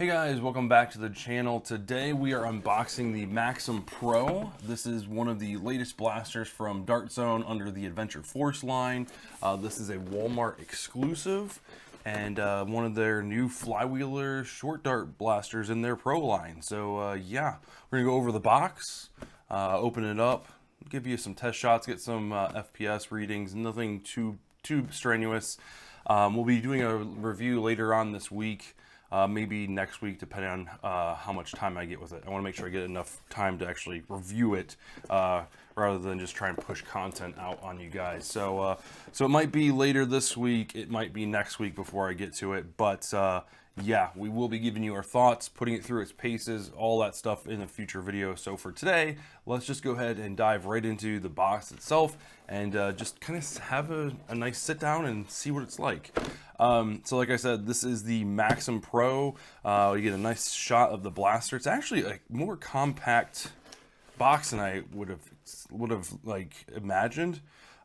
Hey guys, welcome back to the channel. Today we are unboxing the Maxim Pro. This is one of the latest blasters from Dart Zone under the Adventure Force line. This is a Walmart exclusive and one of their new flywheeler short dart blasters in their Pro line. So yeah, we're gonna go over the box, open it up, give you some test shots, get some FPS readings, nothing too strenuous. We'll be doing a review later on this week. Maybe next week, depending on how much time I get with it. I want to make sure I get enough time to actually review it rather than just try and push content out on you guys. So it might be later this week, it might be next week before I get to it, but yeah, we will be giving you our thoughts, putting it through its paces, all that stuff in a future video. So for today, let's just go ahead and dive right into the box itself and just kind of have a nice sit down and see what it's like. So like I said, this is the Maxim Pro. You get a nice shot of the blaster. It's actually a more compact box than I would have like imagined.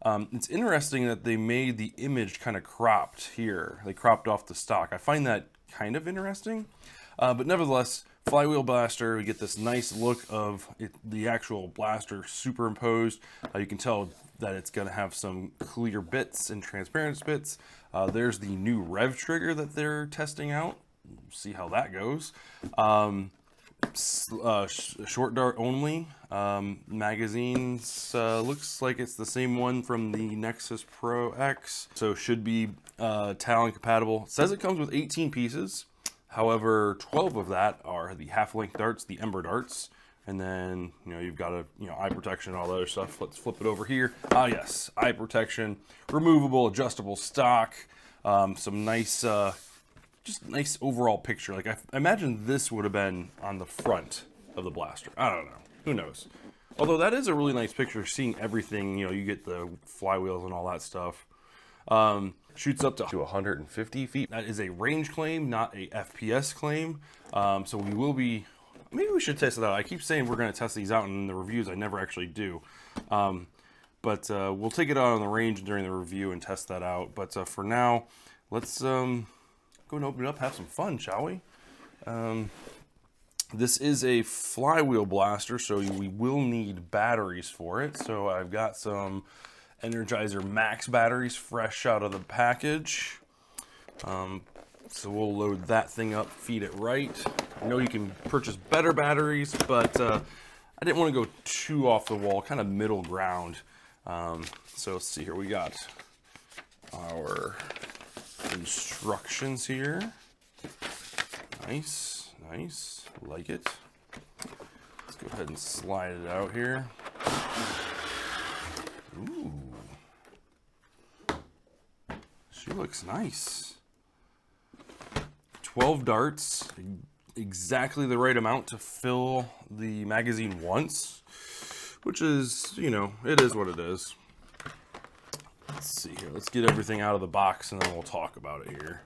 It's interesting that they made the image kind of cropped here. They cropped off the stock. I find that kind of interesting, but nevertheless, flywheel blaster. We get this nice look of the actual blaster superimposed. You can tell that it's going to have some clear bits and transparent bits. There's the new rev trigger that they're testing out. See how that goes. Short dart only. Magazines, looks like it's the same one from the Nexus Pro X, so should be Talon compatible. It says it comes with 18 pieces. However, 12 of that are the half-length darts, the Ember darts, and then you've got eye protection and all that other stuff. Let's flip it over here. Yes, eye protection, removable, adjustable stock, some nice, just nice overall picture. Like I imagine this would have been on the front of the blaster. I don't know, who knows? Although that is a really nice picture, seeing everything. You get the flywheels and all that stuff. Shoots up to 150 feet. That is a range claim, not a FPS claim. So we will be, maybe we should test it out. I keep saying we're going to test these out in the reviews. I never actually do. But we'll take it out on the range during the review and test that out. But for now, let's go and open it up, have some fun, shall we? This is a flywheel blaster, so we will need batteries for it. So I've got some Energizer Max batteries fresh out of the package. So we'll load that thing up, feed it right. I know you can purchase better batteries, but I didn't want to go too off the wall, kind of middle ground. So let's see here. We got our instructions here. Nice, nice, like it. Let's go ahead and slide it out here. Ooh. She looks nice. 12 darts, exactly the right amount to fill the magazine once, which is, it is what it is. Let's see here. Let's get everything out of the box and then we'll talk about it here.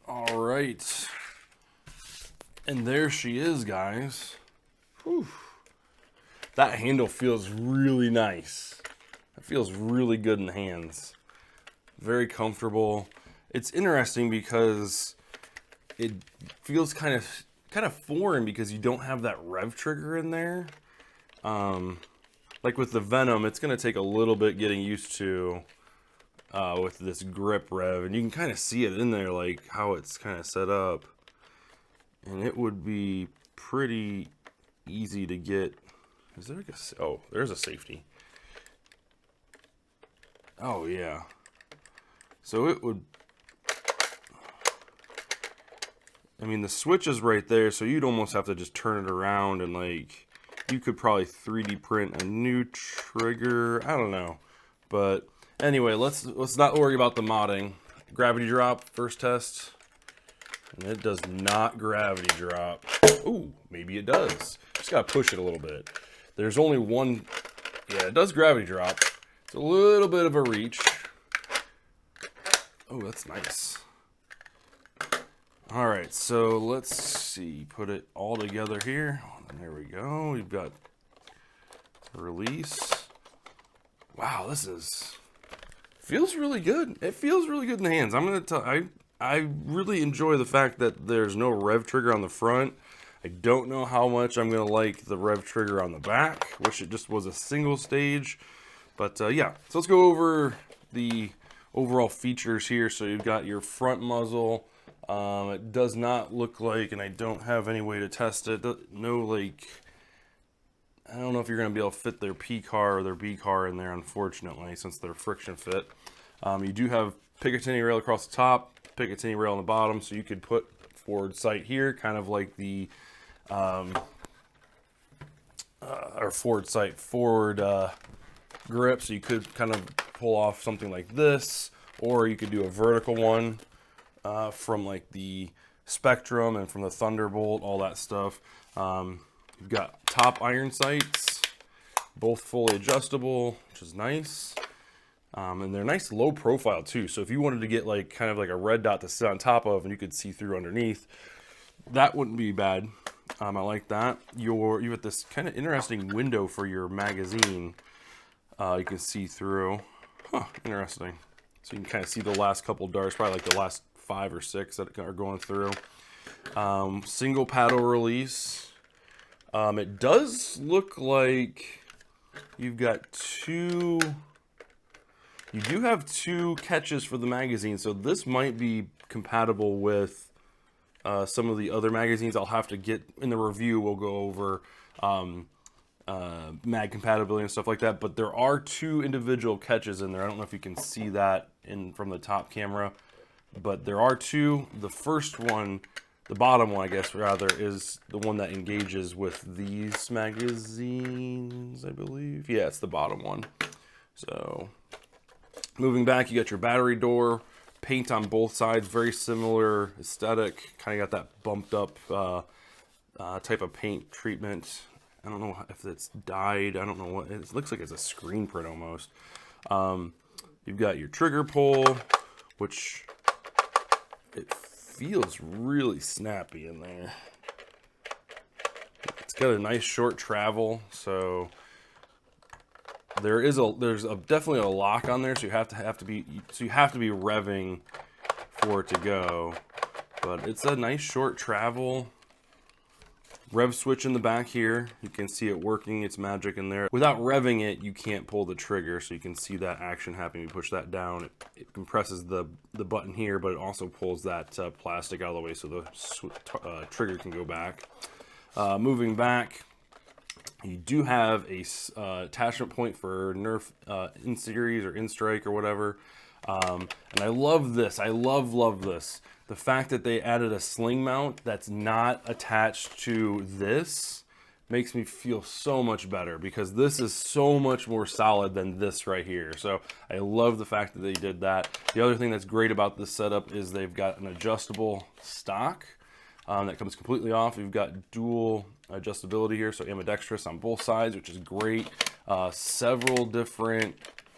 All right. And there she is, guys. Whew. That handle feels really nice. It feels really good in the hands. Very comfortable. It's interesting because it feels kind of foreign because you don't have that rev trigger in there. Like with the Venom, it's going to take a little bit getting used to with this grip rev, and you can kind of see it in there, like how it's kind of set up. And it would be pretty easy to get. Is there like a, oh, there's a safety. Oh yeah. So it would, I mean, the switch is right there, so you'd almost have to just turn it around and like, you could probably 3D print a new trigger. I don't know. But anyway, let's not worry about the modding. Gravity drop, first test. And it does not gravity drop. Ooh, maybe it does. Just gotta push it a little bit. There's only one Yeah, it does gravity drop. It's a little bit of a reach. Oh, that's nice. All right, so let's see. Put it all together here. There we go. We've got release. Wow, this feels really good. It feels really good in the hands. I'm gonna tell. I really enjoy the fact that there's no rev trigger on the front. I don't know how much I'm gonna like the rev trigger on the back, which it just was a single stage. But yeah, so let's go over the overall features here. So you've got your front muzzle. It does not look like, and I don't have any way to test it. No, like, I don't know if you're going to be able to fit their P car or their B car in there, unfortunately, since they're friction fit. You do have Picatinny rail across the top, Picatinny rail on the bottom, so you could put forward sight here, kind of like the or forward sight, forward grip. So you could kind of pull off something like this, or you could do a vertical one from like the Spectrum and from the Thunderbolt, all that stuff. You've got top iron sights, both fully adjustable, which is nice. And they're nice low profile too. So if you wanted to get like kind of like a red dot to sit on top of and you could see through underneath, that wouldn't be bad. I like that. You have this kind of interesting window for your magazine. You can see through. Huh, interesting. So you can kind of see the last couple darts, probably like the last 5 or 6 that are going through. Single paddle release. It does look like you've got two. You do have 2 catches for the magazine, so this might be compatible with some of the other magazines. I'll have to get in the review. We'll go over mag compatibility and stuff like that. But there are 2 individual catches in there. I don't know if you can see that from the top camera, but there are 2. The first one, the bottom one, I guess, rather, is the one that engages with these magazines, I believe. Yeah, it's the bottom one. So, moving back, you got your battery door, paint on both sides, very similar aesthetic. Kind of got that bumped up type of paint treatment. I don't know if it's dyed. I don't know what. It looks like it's a screen print almost. You've got your trigger pull, which it feels really snappy in there. It's got a nice short travel, so there's definitely a lock on there, so you have to be revving for it to go. But it's a nice short travel. Rev switch in the back here. You can see it working its magic in there. Without revving it, you can't pull the trigger, so you can see that action happening. You push that down, it compresses the button here, but it also pulls that plastic out of the way so the trigger can go back. Moving back, you do have a attachment point for Nerf in-series or in-strike or whatever. And I love this. I love this. The fact that they added a sling mount that's not attached to this makes me feel so much better, because this is so much more solid than this right here. So I love the fact that they did that. The other thing that's great about this setup is they've got an adjustable stock that comes completely off. You've got dual adjustability here, so ambidextrous on both sides, which is great. Several different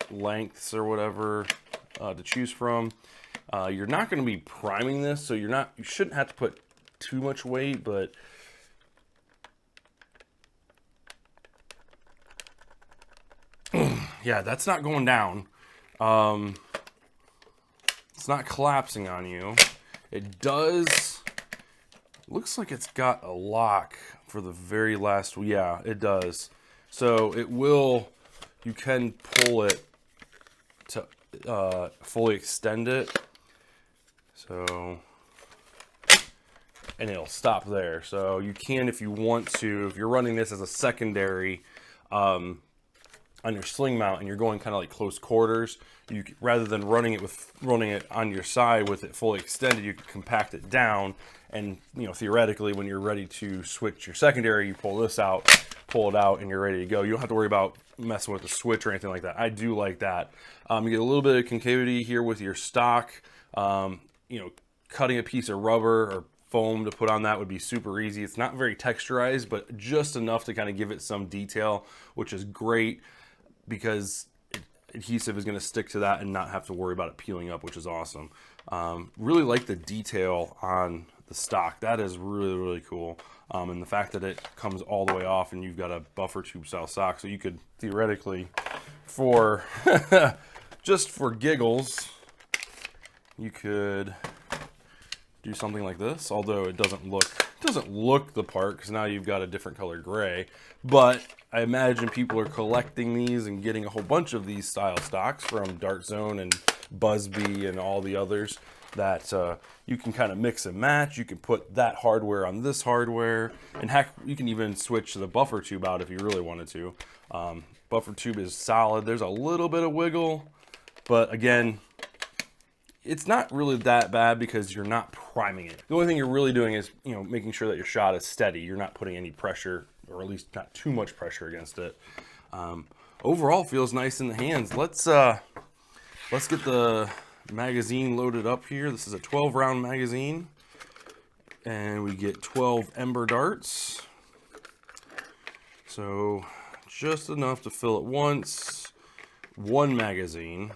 lengths or whatever to choose from. You're not going to be priming this, so you shouldn't have to put too much weight, but yeah, that's not going down. It's not collapsing on you. It does. Looks like it's got a lock for the very last. Yeah, it does. So it will. You can pull it to fully extend it. So, and it'll stop there. So you can, if you want to, if you're running this as a secondary on your sling mount and you're going kind of like close quarters, rather than running it on your side with it fully extended, you can compact it down, and theoretically when you're ready to switch your secondary, you pull this out, pull it out, and you're ready to go. You don't have to worry about messing with the switch or anything like that. I do like that. You get a little bit of concavity here with your stock. Cutting a piece of rubber or foam to put on that would be super easy. It's not very texturized, but just enough to kind of give it some detail, which is great. because adhesive is going to stick to that and not have to worry about it peeling up, which is awesome. Really like the detail on the stock. That is really, really cool. And the fact that it comes all the way off and you've got a buffer tube style stock, so you could theoretically, for just for giggles, you could do something like this, although it doesn't look the part because now you've got a different color gray. But I imagine people are collecting these and getting a whole bunch of these style stocks from Dart Zone and Busby and all the others that you can kind of mix and match. You can put that hardware on this hardware, and heck, you can even switch the buffer tube out if you really wanted to. Buffer tube is solid. There's a little bit of wiggle, but again, it's not really that bad because you're not priming it. The only thing you're really doing is, you know, making sure that your shot is steady. You're not putting any pressure, or at least not too much pressure against it. Overall, feels nice in the hands. Let's get the magazine loaded up here. This is a 12-round magazine, and we get 12 Ember darts. So just enough to fill it once. One magazine.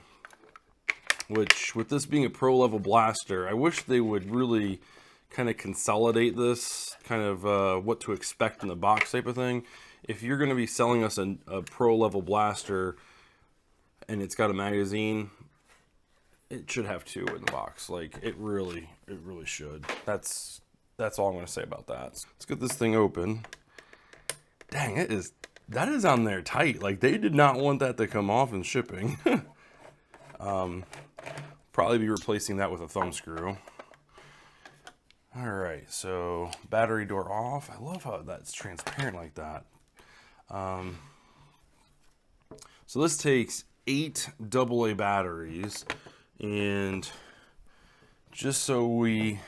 Which, with this being a pro level blaster, I wish they would really kind of consolidate this, kind of what to expect in the box type of thing. If you're going to be selling us a pro level blaster and it's got a magazine, it should have two in the box. Like, it really should. That's all I'm going to say about that. Let's get this thing open. Dang, that is on there tight. Like, they did not want that to come off in shipping. Probably be replacing that with a thumb screw. All right, so battery door off. I love how that's transparent like that. So this takes 8 AA batteries, and just so we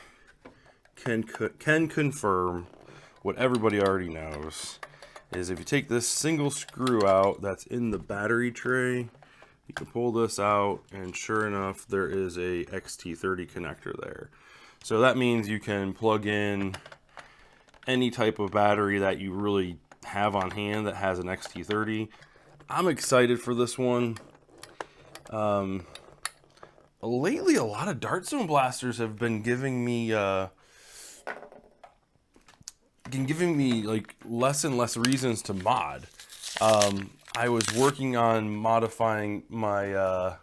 can confirm what everybody already knows, is if you take this single screw out that's in the battery tray, you can pull this out, and sure enough, there is a XT30 connector there. So that means you can plug in any type of battery that you really have on hand that has an XT30. I'm excited for this one. Lately, a lot of Dart Zone blasters have been giving me like less and less reasons to mod. I was working on modifying my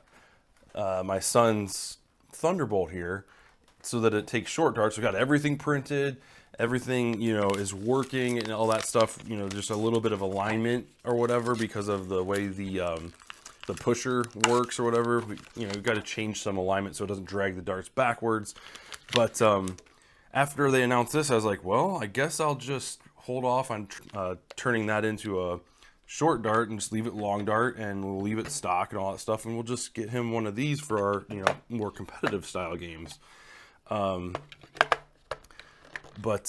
my son's Thunderbolt here so that it takes short darts. We got everything printed, everything, you know, is working and all that stuff, you know, just a little bit of alignment or whatever because of the way the pusher works or whatever. We've got to change some alignment so it doesn't drag the darts backwards. But after they announced this, I was like, well, I guess I'll just hold off on turning that into a short dart and just leave it long dart, and we'll leave it stock and all that stuff, and we'll just get him one of these for our, you know, more competitive style games. But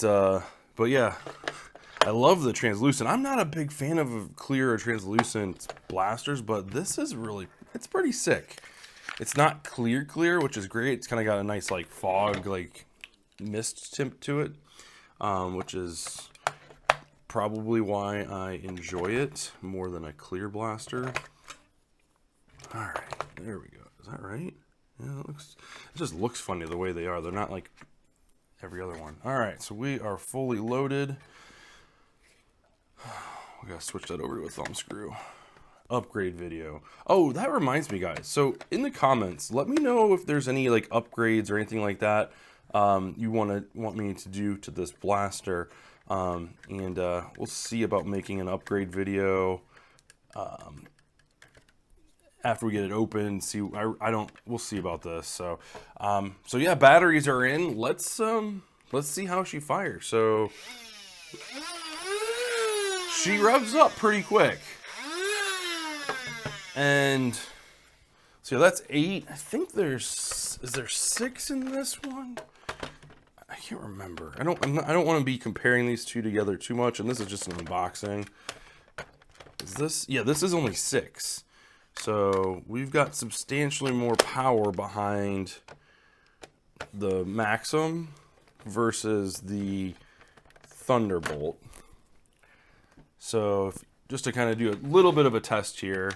yeah, I love the translucent. I'm not a big fan of clear or translucent blasters, but this is really, it's pretty sick. It's not clear, which is great. It's kind of got a nice like fog, like mist tint to it, which is probably why I enjoy it more than a clear blaster. All right, there we go. Is that right? Yeah, it just looks funny the way they are. They're not like every other one. All right, so we are fully loaded. We gotta switch that over to a thumb screw. Upgrade video. Oh, that reminds me, guys. So in the comments, let me know if there's any like upgrades or anything like that you want me to do to this blaster. And we'll see about making an upgrade video after we get it open. We'll see about this. So yeah, batteries are in. Let's see how she fires. So she revs up pretty quick, and so that's 8. I think is there 6 in this one? I can't remember. I don't want to be comparing these two together too much, and this is just an unboxing. Is this? Yeah, this is only 6. So we've got substantially more power behind the Maxim versus the Thunderbolt. So just to kind of do a little bit of a test here,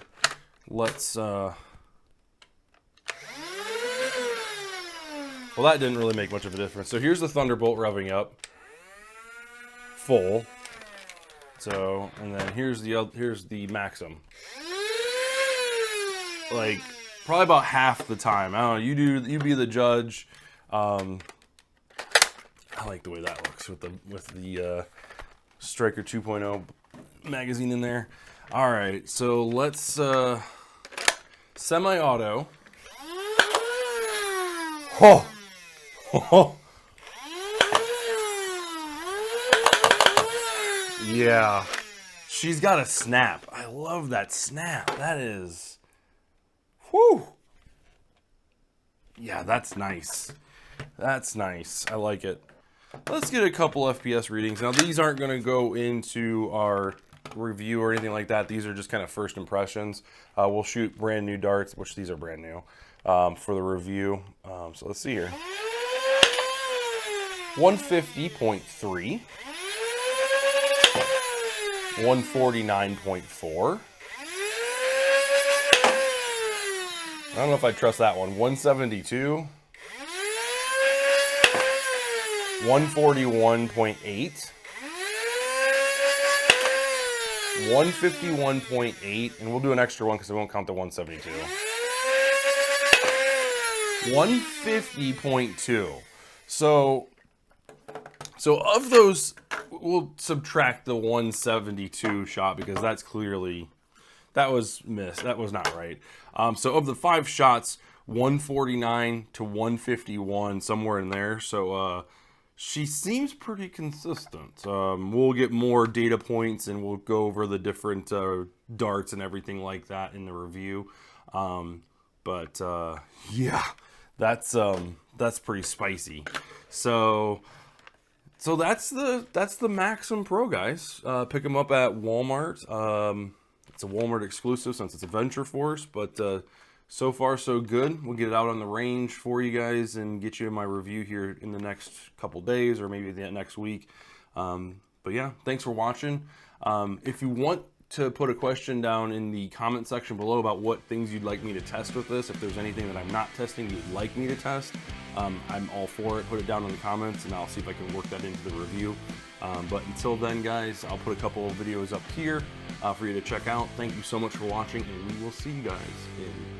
let's, well, that didn't really make much of a difference. So here's the Thunderbolt revving up, full. So, and then here's the Maxim. Like, probably about half the time. I don't know, you be the judge. I like the way that looks with the Striker 2.0 magazine in there. All right, so let's semi-auto. Oh. Oh. Yeah, she's got a snap. I love that snap. That is, whew. Yeah, that's nice. That's nice. I like it. Let's get a couple FPS readings. Now, these aren't going to go into our review or anything like that. These are just kind of first impressions. We'll shoot brand new darts, which these are brand new, for the review. So let's see here. 150.3. 149.4. I don't know if I trust that one. 172. 141.8. 151.8, and we'll do an extra one because I won't count the 172. 150.2. So of those, we'll subtract the 172 shot because that's clearly, that was missed. That was not right. So of the 5 shots, 149 to 151, somewhere in there. So she seems pretty consistent. We'll get more data points and we'll go over the different darts and everything like that in the review. Yeah, that's pretty spicy. So that's the Maxim Pro, guys. Pick them up at Walmart. It's a Walmart exclusive since it's Adventure Force, but so far so good. We'll get it out on the range for you guys and get you in my review here in the next couple days or maybe the next week. But yeah, thanks for watching. If you want to put a question down in the comment section below about what things you'd like me to test with this, if there's anything that I'm not testing you'd like me to test, I'm all for it. Put it down in the comments and I'll see if I can work that into the review. But until then, guys, I'll put a couple of videos up here for you to check out. Thank you so much for watching, and we will see you guys in